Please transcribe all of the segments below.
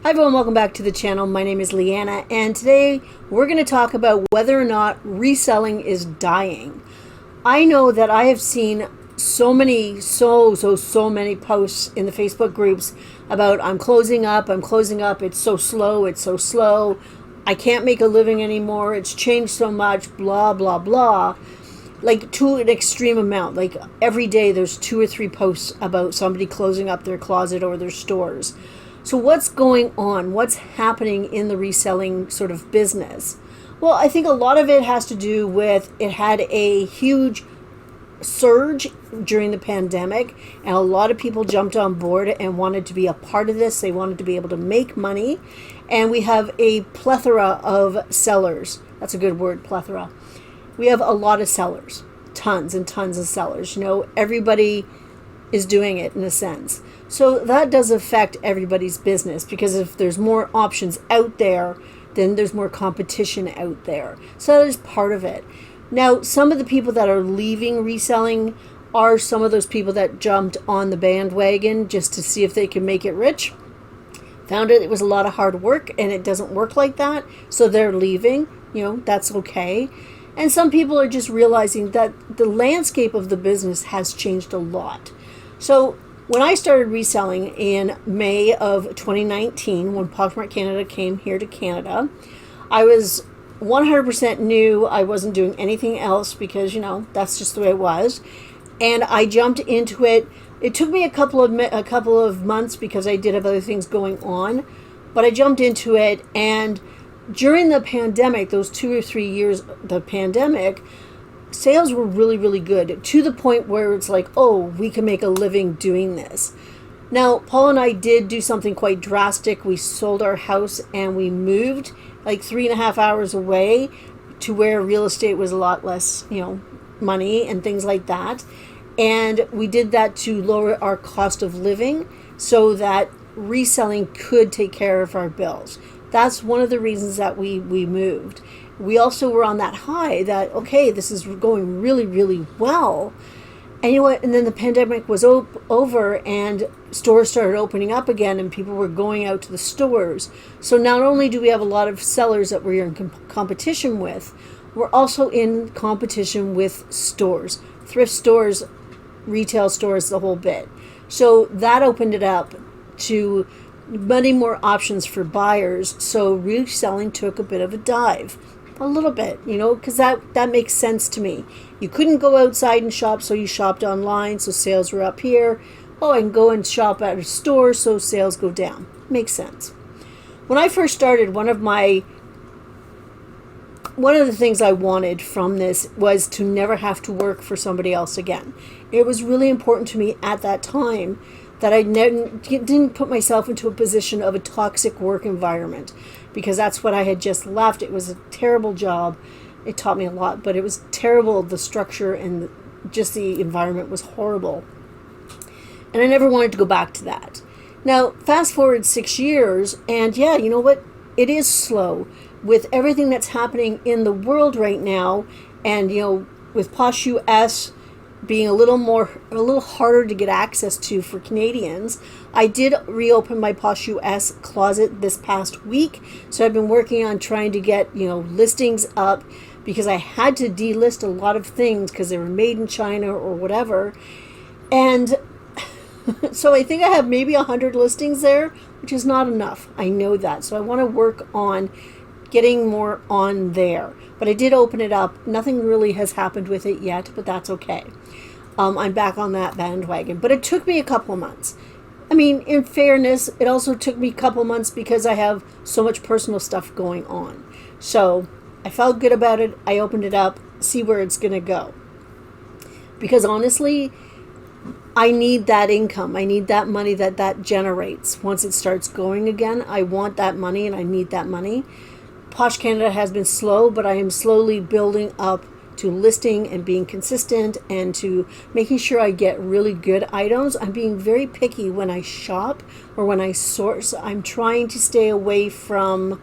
Hi everyone, welcome back to the channel. My name is Leanna, and today we're going to talk about whether or not reselling is dying. I know that I have seen so many posts in the Facebook groups about I'm closing up, it's so slow, I can't make a living anymore, it's changed so much, blah, blah, blah. Like to an extreme amount. Like every day there's 2 or 3 posts about somebody closing up their closet or their stores. So what's going on? What's happening in the reselling sort of business? Well, I think a lot of it has to do with it had a huge surge during the pandemic, and a lot of people jumped on board and wanted to be a part of this. They wanted to be able to make money, and we have a plethora of sellers. That's a good word, plethora. We have a lot of sellers, tons and tons of sellers. You know, everybody is doing it in a sense. So that does affect everybody's business, because if there's more options out there, then there's more competition out there. So that is part of it. Now, some of the people that are leaving reselling are some of those people that jumped on the bandwagon just to see if they can make it rich. Found it was a lot of hard work and it doesn't work like that. So they're leaving. You know, that's okay. And some people are just realizing that the landscape of the business has changed a lot. So when I started reselling in May of 2019, when Poshmark Canada came here to Canada, I was 100% new. I wasn't doing anything else because, you know, that's just the way it was. And I jumped into it. It took me a couple of months because I did have other things going on, but I jumped into it. And during the pandemic, those 2 or 3 years, the pandemic, sales were really, really good, to the point where it's like, oh, we can make a living doing this. Now, Paul and I did do something quite drastic. We sold our house and we moved like 3.5 hours away to where real estate was a lot less, you know, money and things like that. And we did that to lower our cost of living so that reselling could take care of our bills. That's one of the reasons that we moved. We also were on that high that, okay, this is going really, really well. And you know what? And then the pandemic was over and stores started opening up again and people were going out to the stores. So not only do we have a lot of sellers that we're in competition with, we're also in competition with stores, thrift stores, retail stores, the whole bit. So that opened it up to many more options for buyers. So reselling took a bit of a dive. A little bit, you know, because that makes sense to me. You couldn't go outside and shop, so you shopped online, so sales were up here. Oh, I can go and shop at a store, so sales go down. Makes sense. When I first started, one of the things I wanted from this was to never have to work for somebody else again. It was really important to me at that time that I didn't put myself into a position of a toxic work environment, because that's what I had just left. It was a terrible job. It taught me a lot, but it was terrible. The structure and just the environment was horrible. And I never wanted to go back to that. Now, fast forward 6 years, and yeah, you know what? It is slow with everything that's happening in the world right now. And, you know, with Posh US being a little harder to get access to for Canadians, I did reopen my Posh US closet this past week. So I've been working on trying to get, you know, listings up, because I had to delist a lot of things because they were made in China or whatever. And so I think I have maybe 100 listings there, which is not enough. I know that. So I want to work on getting more on there. But I did open it up. Nothing really has happened with it yet, but that's okay. I'm back on that bandwagon. But it took me a couple of months. I mean, in fairness, it also took me a couple of months because I have so much personal stuff going on. So I felt good about it. I opened it up, see where it's going to go. Because honestly, I need that income. I need that money that generates. Once it starts going again, I want that money and I need that money. Posh Canada has been slow, but I am slowly building up to listing and being consistent and to making sure I get really good items. I'm being very picky when I shop or when I source. I'm trying to stay away from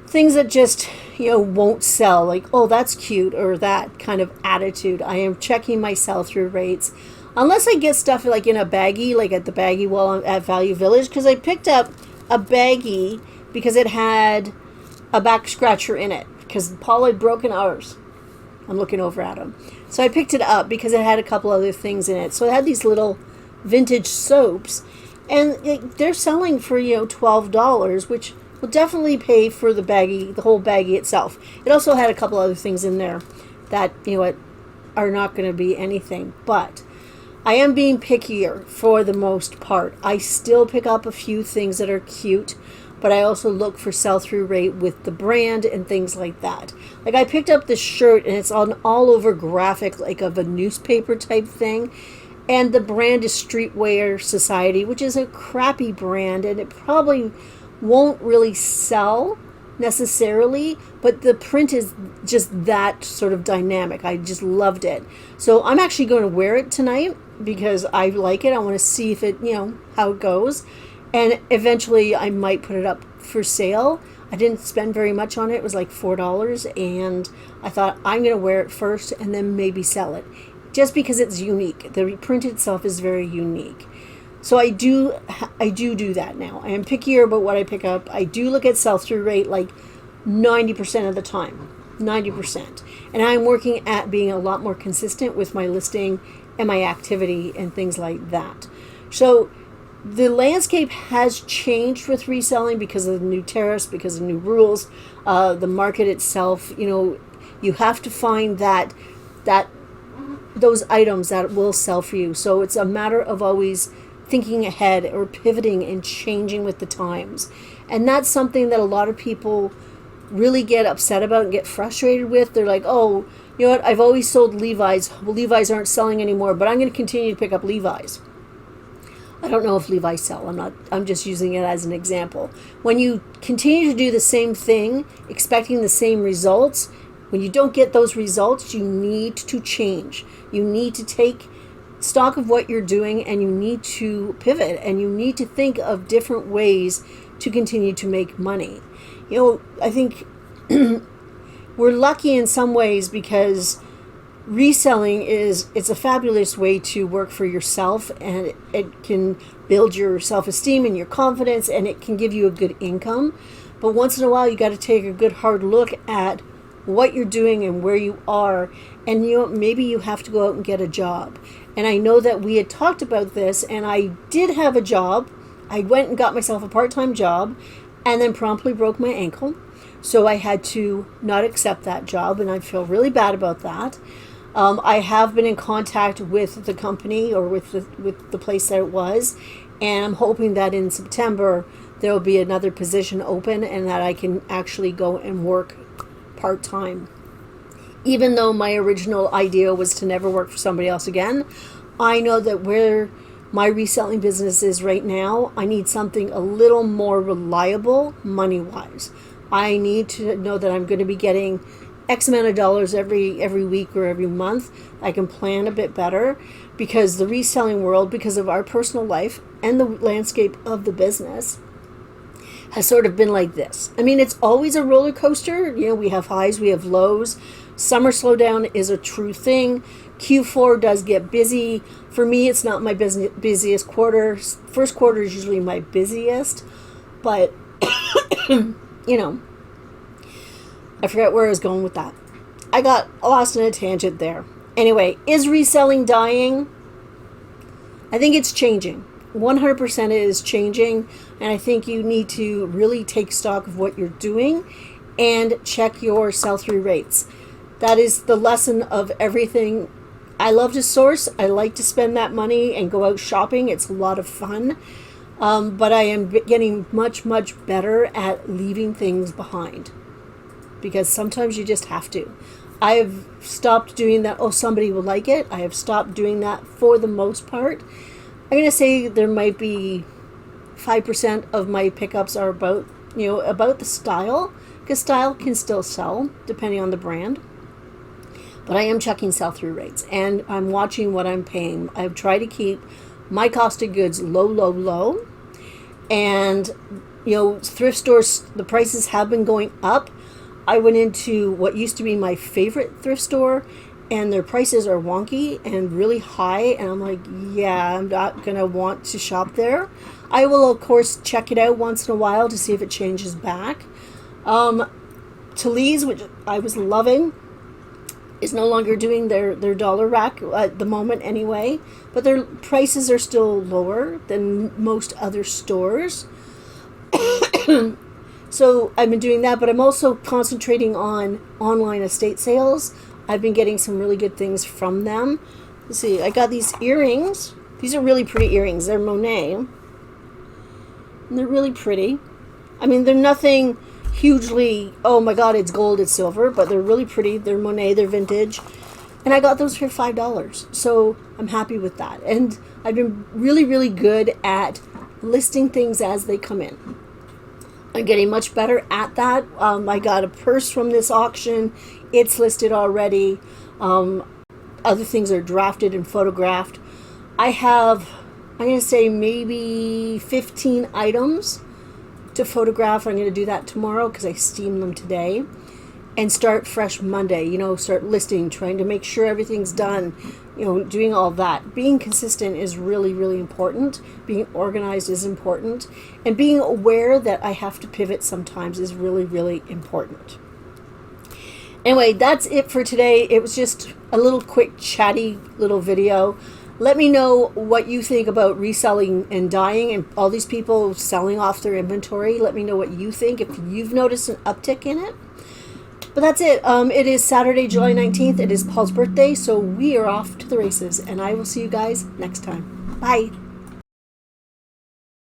things that just, you know, won't sell. Like, oh, that's cute, or that kind of attitude. I am checking my sell-through rates. Unless I get stuff like in a baggie, like at the baggie wall at Value Village, because I picked up a baggie because it had a back scratcher in it, because Paul had broken ours. I'm looking over at him. So I picked it up because it had a couple other things in it. So it had these little vintage soaps, and they're selling for, $12, which will definitely pay for the baggie, the whole baggie itself. It also had a couple other things in there that, are not going to be anything. But I am being pickier for the most part. I still pick up a few things that are cute, but I also look for sell-through rate with the brand and things like that. Like, I picked up this shirt, and it's on all-over graphic, like of a newspaper type thing. And the brand is Streetwear Society, which is a crappy brand, and it probably won't really sell necessarily, but the print is just that sort of dynamic. I just loved it. So I'm actually going to wear it tonight because I like it. I want to see if it, how it goes. And eventually I might put it up for sale. I didn't spend very much on it. It was like $4, and I thought I'm going to wear it first and then maybe sell it, just because it's unique. The print itself is very unique. So I do that now. I am pickier about what I pick up. I do look at sell-through rate like 90% of the time. 90%. And I'm working at being a lot more consistent with my listing and my activity and things like that. So the landscape has changed with reselling because of the new tariffs, because of new rules. The market itself, you have to find that those items that will sell for you. So it's a matter of always thinking ahead or pivoting and changing with the times. And that's something that a lot of people really get upset about and get frustrated with. They're like, oh, you know what, I've always sold Levi's. Well, Levi's aren't selling anymore, but I'm going to continue to pick up Levi's. I don't know if Levi's sell. I'm just using it as an example. When you continue to do the same thing, expecting the same results, when you don't get those results, you need to change. You need to take stock of what you're doing, and you need to pivot, and you need to think of different ways to continue to make money. I think we're lucky in some ways because reselling it's a fabulous way to work for yourself, and it can build your self-esteem and your confidence, and it can give you a good income. But once in a while, you got to take a good hard look at what you're doing and where you are, and maybe you have to go out and get a job. And I know that we had talked about this, and I did have a job. I went and got myself a part-time job and then promptly broke my ankle. So I had to not accept that job, and I feel really bad about that. I have been in contact with the company, or with the place that it was, and I'm hoping that in September there will be another position open and that I can actually go and work part-time. Even though my original idea was to never work for somebody else again, I know that where my reselling business is right now, I need something a little more reliable money-wise. I need to know that I'm going to be getting X amount of dollars every week or every month. I can plan a bit better, because the reselling world, because of our personal life and the landscape of the business, has sort of been like this. I mean, it's always a roller coaster. We have highs, we have lows. Summer slowdown is a true thing. Q4 does get busy. For me, it's not my busiest quarter. First quarter is usually my busiest. But, I forget where I was going with that. I got lost in a tangent there. Anyway, is reselling dying? I think it's changing. 100% it is changing. And I think you need to really take stock of what you're doing and check your sell-through rates. That is the lesson of everything. I love to source. I like to spend that money and go out shopping. It's a lot of fun. But I am getting much, much better at leaving things behind, because sometimes you just have to. I have stopped doing that. Oh, somebody will like it. I have stopped doing that for the most part. I'm going to say there might be 5% of my pickups are about the style, because style can still sell depending on the brand. But I am checking sell-through rates, and I'm watching what I'm paying. I've tried to keep my cost of goods low. And, thrift stores, the prices have been going up. I went into what used to be my favorite thrift store, and their prices are wonky and really high, and I'm like, yeah, I'm not gonna want to shop there. I will of course check it out once in a while to see if it changes back. Talese, which I was loving, is no longer doing their dollar rack at the moment anyway, but their prices are still lower than most other stores. So I've been doing that, but I'm also concentrating on online estate sales. I've been getting some really good things from them. Let's see, I got these earrings. These are really pretty earrings. They're Monet. And they're really pretty. I mean, they're nothing hugely, oh my god, it's gold, it's silver, but they're really pretty. They're Monet, they're vintage. And I got those for $5. So I'm happy with that. And I've been really, really good at listing things as they come in. I'm getting much better at that. I got a purse from this auction. It's listed already. Other things are drafted and photographed. I have, I'm going to say maybe 15 items to photograph. I'm going to do that tomorrow because I steamed them today. And start fresh Monday, start listing, trying to make sure everything's done, doing all that. Being consistent is really, really important. Being organized is important. And being aware that I have to pivot sometimes is really, really important. Anyway, that's it for today. It was just a little quick, chatty little video. Let me know what you think about reselling and dying and all these people selling off their inventory. Let me know what you think, if you've noticed an uptick in it. But that's it. It is Saturday, July 19th. It is Paul's birthday, so we are off to the races. And I will see you guys next time. Bye.